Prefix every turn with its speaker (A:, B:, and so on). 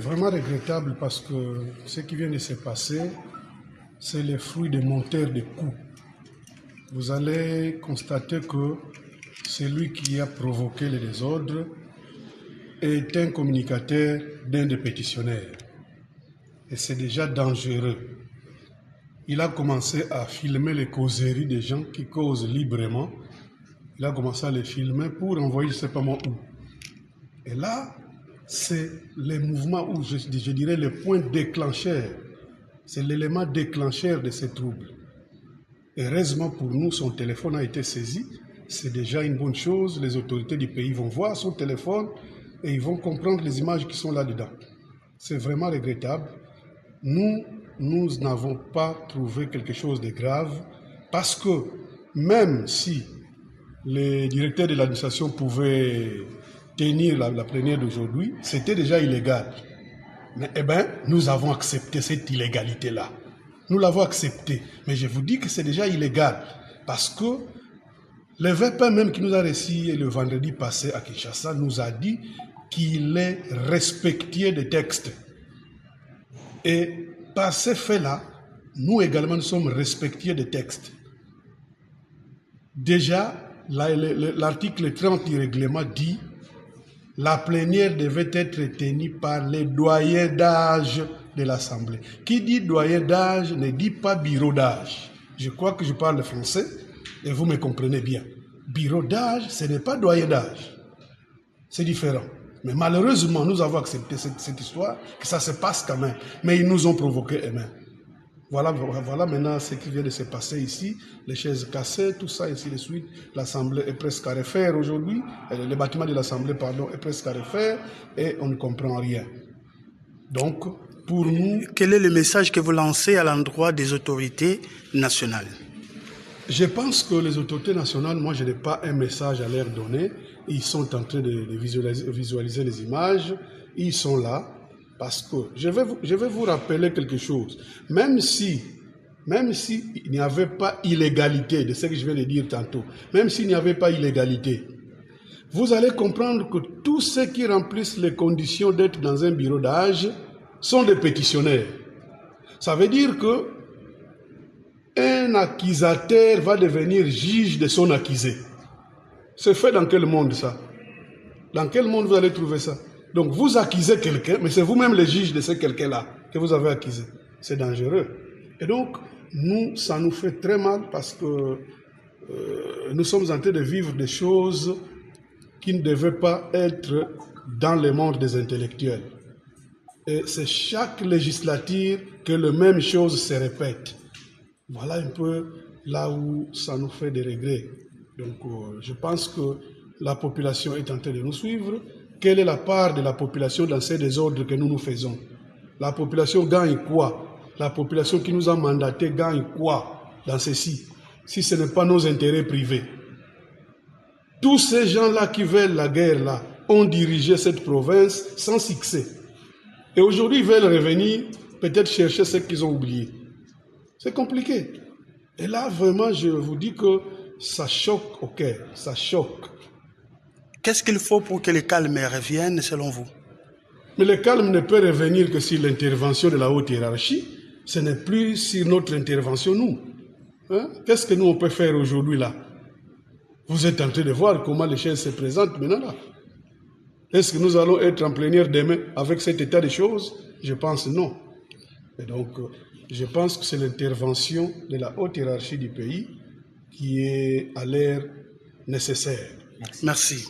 A: vraiment regrettable parce que ce qui vient de se passer, c'est le fruit des monteurs de coups. Vous allez constater que celui qui a provoqué le désordre est un communicateur d'un des pétitionnaires. Et c'est déjà dangereux. Il a commencé à filmer les causeries des gens qui causent librement. Il a commencé à les filmer pour envoyer je ne sais pas moi où. Et là, c'est le mouvement où je dirais le point déclencheur. C'est l'élément déclencheur de ces troubles. Heureusement pour nous, son téléphone a été saisi. C'est déjà une bonne chose. Les autorités du pays vont voir son téléphone et ils vont comprendre les images qui sont là-dedans. C'est vraiment regrettable. Nous n'avons pas trouvé quelque chose de grave parce que même si les directeurs de l'administration pouvaient tenir la plénière d'aujourd'hui, c'était déjà illégal. Mais nous avons accepté cette illégalité-là. Nous l'avons accepté. Mais je vous dis que c'est déjà illégal. Parce que le VP même qui nous a reçus le vendredi passé à Kinshasa nous a dit qu'il est respectueux des textes. Et par ces faits-là, nous également nous sommes respectueux des textes. Déjà, l'article 30 du règlement dit la plénière devait être tenue par les doyens d'âge de l'Assemblée. Qui dit doyen d'âge ne dit pas bureau d'âge. Je crois que je parle français et vous me comprenez bien. Bureau d'âge, ce n'est pas doyen d'âge. C'est différent. Mais malheureusement, nous avons accepté cette histoire, que ça se passe quand même. Mais ils nous ont provoqué eux-mêmes. Voilà maintenant ce qui vient de se passer ici. Les chaises cassées, tout ça, ainsi de suite. L'Assemblée est presque à refaire aujourd'hui. Le bâtiment de l'Assemblée, pardon, est presque à refaire et on ne comprend rien. Donc, pour nous...
B: Quel est le message que vous lancez à l'endroit des autorités nationales?
A: Je pense que les autorités nationales, moi, je n'ai pas un message à leur donner. Ils sont en train de visualiser les images. Ils sont là. Parce que je vais vous rappeler quelque chose. Même si il n'y avait pas illégalité de ce que je viens de dire tantôt, même s'il n'y avait pas illégalité, vous allez comprendre que tous ceux qui remplissent les conditions d'être dans un bureau d'âge sont des pétitionnaires. Ça veut dire que un accusateur va devenir juge de son accusé. C'est fait dans quel monde ça? Dans quel monde vous allez trouver ça? Donc vous accusez quelqu'un, mais c'est vous-même le juge de ce quelqu'un-là que vous avez accusé. C'est dangereux. Et donc, ça nous fait très mal parce que nous sommes en train de vivre des choses qui ne devaient pas être dans le monde des intellectuels. Et c'est chaque législature que la même chose se répète. Voilà un peu là où ça nous fait des regrets. Donc, je pense que la population est en train de nous suivre. Quelle est la part de la population dans ces désordres que nous faisons? La population gagne quoi? La population qui nous a mandatés gagne quoi dans ceci? Si ce n'est pas nos intérêts privés. Tous ces gens-là qui veulent la guerre-là ont dirigé cette province sans succès. Et aujourd'hui, ils veulent revenir, peut-être chercher ce qu'ils ont oublié. C'est compliqué. Et là, vraiment, je vous dis que ça choque au cœur, ça choque.
B: Qu'est-ce qu'il faut pour que le calme revienne, selon vous?
A: Mais le calme ne peut revenir que sur l'intervention de la haute hiérarchie. Ce n'est plus sur notre intervention, nous. Qu'est-ce que nous, on peut faire aujourd'hui, là? Vous êtes en train de voir comment les choses se présentent maintenant, là. Est-ce que nous allons être en plénière demain avec cet état de choses? Je pense non. Et donc, je pense que c'est l'intervention de la haute hiérarchie du pays qui est à l'air nécessaire.
B: Merci.